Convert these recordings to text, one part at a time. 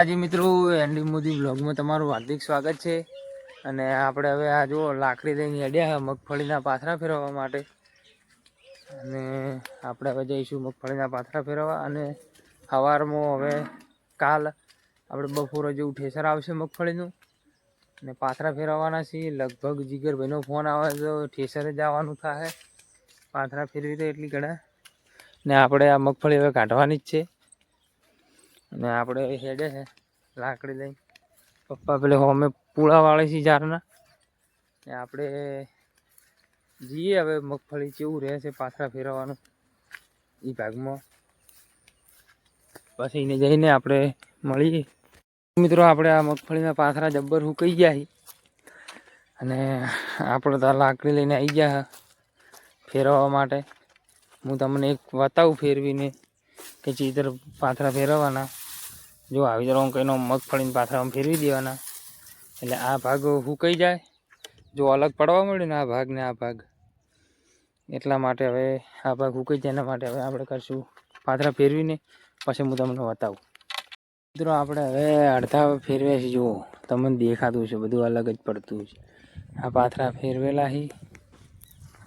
આજે મિત્રો એન્ડી મોદી બ્લોગમાં તમારું હાર્દિક સ્વાગત છે. અને આપણે હવે આ જો લાકડી લઈને અડ્યા મગફળીના પાથરા ફેરવવા માટે. અને આપણે હવે જઈશું મગફળીના પાથરા ફેરવવા. અને સવારમાં હવે કાલ આપણે બપોરે જેવું ઠેસર આવશે મગફળીનું અને પાથરા ફેરવવાના છીએ. લગભગ જીગરભાઈનો ફોન આવે તો ઠેસરે જવાનું થાય. પાથરા ફેરવી દે એટલી ઘણા ને આપણે આ મગફળી હવે કાઢવાની જ છે. અને આપણે હેડે છે લાકડી લઈને. પપ્પા પેલે અમે પૂળા વાળે છે ઝારના. ને આપણે જઈએ હવે મગફળી કેવું રહે છે પાથરા ફેરવવાનું એ ભાગમાં. પછી એને જઈને આપણે મળીએ. મિત્રો આપણે આ મગફળીના પાથરા જબ્બર સુકાઈ ગયા છે. અને આપણે તો લાકડી લઈને આવી ગયા ફેરવવા માટે. હું તમને એક બતાવું ફેરવીને કે ચીતર પાથરા ફેરવવાના. જો આવી રીતે કંઈનો મગફળીના પાથરામાં ફેરવી દેવાના એટલે આ ભાગ સુકાઈ જાય. જો અલગ પડવા મળ્યું ને આ ભાગ ને આ ભાગ, એટલા માટે હવે આ ભાગ સુકાઈ જાય. એના માટે હવે આપણે કરશું પાથરા ફેરવીને પછી હું તમને બતાવું. મિત્રો આપણે હવે અડધા ફેરવ્યા છે. જુઓ તમને દેખાતું છે બધું અલગ જ પડતું છે. આ પાથરા ફેરવેલા છે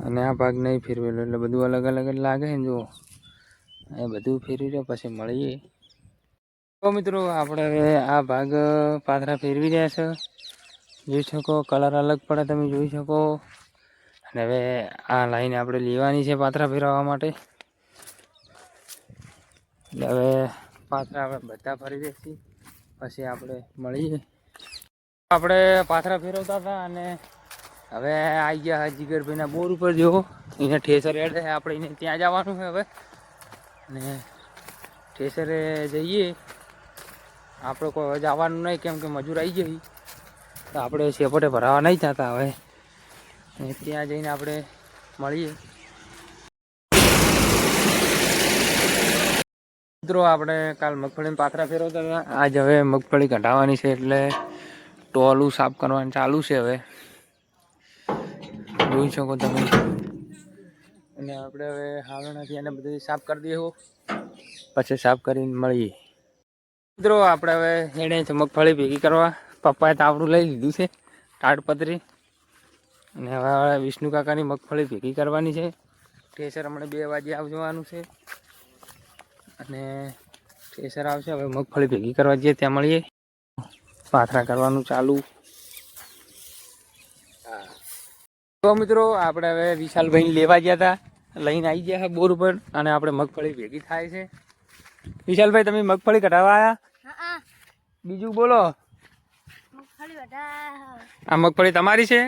અને આ ભાગ નહીં ફેરવેલો એટલે બધું અલગ અલગ જ લાગે ને. જુઓ એ બધું ફેરવી રહ્યો પછી મળીએ. તો મિત્રો આપણે હવે આ ભાગ પાથરા ફેરવી રહ્યા છે. જોઈ શકો કલર અલગ પડે તમે જોઈ શકો. અને હવે આ લાઈન આપણે લેવાની છે પાથરા ફેરવવા માટે. એટલે હવે પાથરા આપણે બધા ફરી દઈશું પછી આપણે મળીએ. આપણે પાથરા ફેરવતા હતા અને હવે આવી ગયા જીગરભાઈના બોર ઉપર. જો એને ઠેસર એડ છે આપણે એને ત્યાં જવાનું છે હવે. અને ઠેસરે જઈએ આપણે કોઈ જવાનું નહીં કેમ કે મજૂર આવી જઈ તો આપણે સેપટે ભરાવા નહીં થતા. હવે ત્યાં જઈને આપણે મળીએ. મિત્રો આપણે કાલ મગફળીના પાથરા ફેરવતા હતા. આજ હવે મગફળી કઢાવવાની છે એટલે ટોલું સાફ કરવાનું ચાલુ છે હવે. જોઈ શકો તમે. અને આપણે હવે હાવણાથી એને બધું સાફ કરી દઈએ પછી સાફ કરીને મળીએ. મિત્રો આપણે હવે એને છે મગફળી ભેગી કરવા. પપ્પાએ તાવડું લઈ લીધું છે તાડપત્રી. અને હવે વિષ્ણુ કાકાની મગફળી ભેગી કરવાની છે. ઠેસર હમણાં 2 વાગે આવવાનું છે. અને ઠેસર આવશે હવે મગફળી ભેગી કરવા જઈએ ત્યાં મળીએ. પાથરા કરવાનું ચાલુ. તો મિત્રો આપણે હવે વિશાલભાઈને લેવા ગયા હતા, લઈને આવી ગયા બોર ઉપર. અને આપણે મગફળી ભેગી થાય છે. વિશાલભાઈ તમે મગફળી કઢાવવા આવ્યા? બીજું બોલો. આ મગફળી તમારી છે?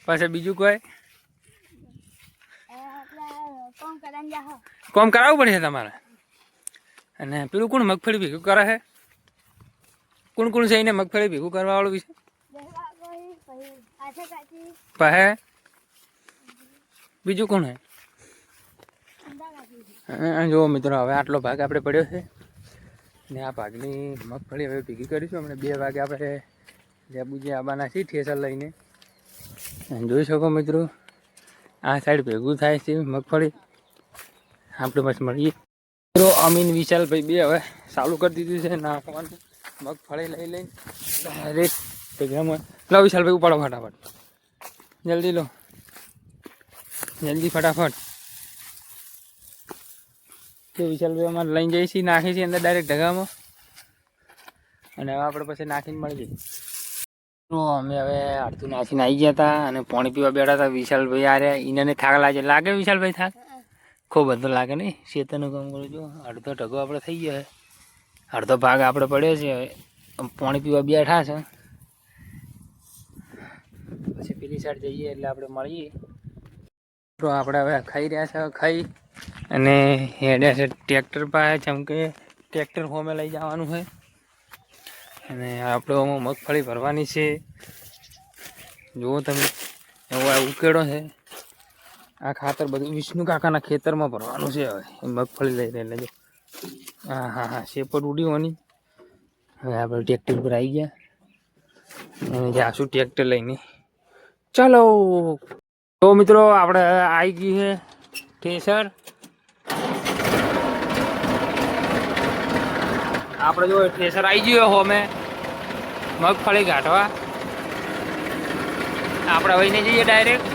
પછી બીજું કોઈ કોમ કરાવવું પડશે તમારે? અને પેલું કોણ મગફળી ભેગું કરે છે? કોણ કોણ છે એને મગફળી ભેગું કરવા વાળું વિશે? પહે બીજું કોણ હે? જો મિત્રો હવે આટલો ભાગ આપણે પડ્યો છે ને આ ભાગની મગફળી હવે ભેગી કરીશું. હમણાં 2 વાગે આપણે લેબુજી આવવાના છીએ ઠેસર લઈને. જોઈ શકો મિત્રો આ સાઈડ ભેગું થાય છે મગફળી. આપણે બસ મળીએ. મિત્રો અમીન વિશાલભાઈ 2 હવે ચાલુ કરી દીધું છે નાખવાનું મગફળી લઈને ડાયરેક્ટ ભેગામાં. લો વિશાલભાઈ ઉપાડો ફટાફટ, જલ્દી લો, જલ્દી ફટાફટ. તો વિશાલભાઈ અમારે લઈને જઈએ છીએ, નાખી છીએ અંદર ડાયરેક્ટ ઢગામાં. અને હવે આપણે પછી નાખીને મળી જઈએ. તો અમે હવે અડધું નાખીને આવી ગયા હતા અને પાણી પીવા બેઠા હતા. વિશાલભાઈ આ રહ્યા, એને થાક લાગે વિશાલભાઈ? થાક ખૂબ બધો લાગે નહીં. શેતરનું કામ કરું છું. અડધો ઢગો આપણે થઈ ગયો છે, અડધો ભાગ આપણે પડ્યો છે. પાણી પીવા બેઠા છે. પછી પેલી સાઈડ જઈએ એટલે આપણે મળીએ. તો આપણે હવે ખાઈ રહ્યા છે. ખાઈ અને હેડ્યા છે ટ્રેક્ટર પાસે, જેમ કે ટ્રેક્ટર હોમે લઈ જવાનું છે. અને આપણે મગફળી ભરવાની છે. જુઓ તમે એવો ઉકેડો છે. આ ખાતર બધું વિષ્ણુ કાકાના ખેતરમાં ભરવાનું છે. હવે મગફળી લઈ રહે એટલે જો હા શેપટ ઉડી હોની. હવે આપણે ટ્રેક્ટર પર આવી ગયા અને જાશું ટ્રેક્ટર લઈને. ચાલો તો મિત્રો આપણે આવી ગઈ છે ઠેસર. આપણે જો થ્રેસર આવી ગયો હોમે મગફળી કાઢવા. આપણે વહીને જઈએ ડાયરેક્ટ.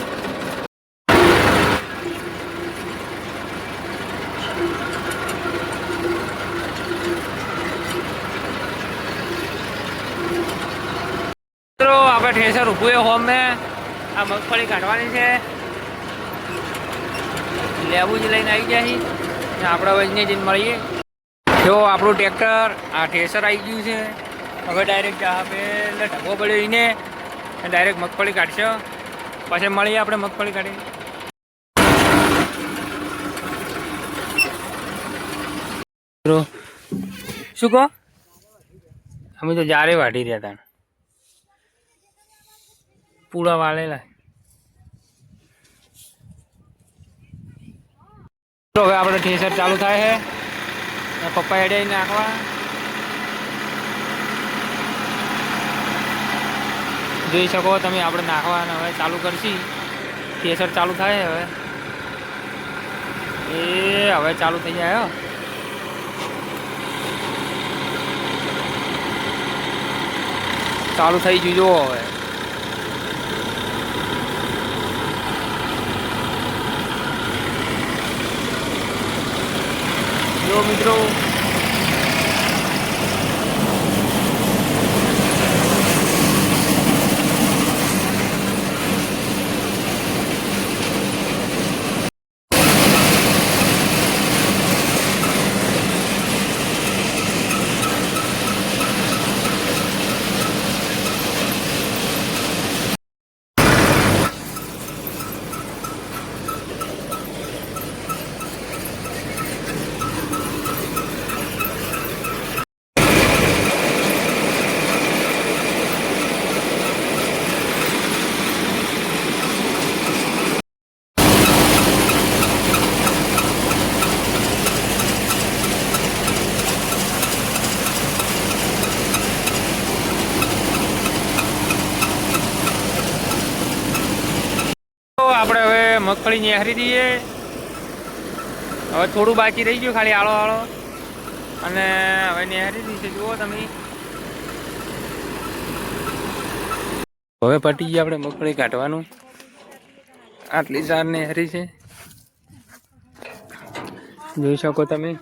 મિત્રો આપણે થ્રેસર ઊભું હોમે આ મગફળી કાઢવાની છે. લેબુ જ લઈને આવી ગયા છીએ. આપણે વહીને જઈને મળીએ. જો આપણું ટ્રેક્ટર આ થ્રેસર આવી ગયું છે. હવે ડાયરેક્ટ પેલે ઢગો પડ્યો એને ડાયરેક્ટ મગફળી કાઢશો. પછી મળીએ આપણે મગફળી કાઢી. શું કહો? અમે તો જારે વાઢી રહ્યા હતા. પૂળા વાળેલા. હવે આપણે થ્રેસર ચાલુ થાય છે. પપ્પા હેડે નાખવા. જોઈ શકો તમે આપણે નાખવાના હવે ચાલુ કરશી. થ્રેસર ચાલુ થાય હવે. એ હવે ચાલુ થઈ જાય. ચાલુ થઈ ગયું જો હવે. જો મિત્રો આપણે હવે મગફળી નિહારી દઈએ. હવે થોડું બાકી રહી ગયું ખાલી આળો આળો અને હવે નિહારી દઈશે. જુઓ તમે હવે પટી ગઈ આપણે મગફળી કાઢવાનું. આટલી સાર નિહારી છે જોઈ શકો તમે.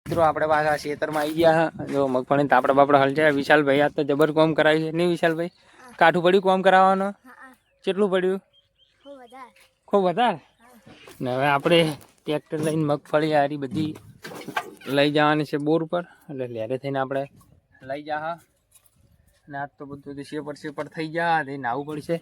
મિત્રો આપણે પાછા ખેતરમાં આવી ગયા. જો મગફળી તાપડા બાપડા હલ જાય. વિશાલભાઈ આ તો જબર કોમ કરાવી છે નહીં વિશાલભાઈ? કાઠું પડ્યું કોમ કરાવવાનું? કેટલું પડ્યું? ખૂબ વધારે ને. હવે આપણે ટ્રેક્ટર લઈને મગફળી હારી બધી લઈ જવાની છે બોર પર. એટલે લેરે થઈને આપણે લઈ જા. ને આજ તો બધું શેપર થઈ ગયા. નાહવું પડશે.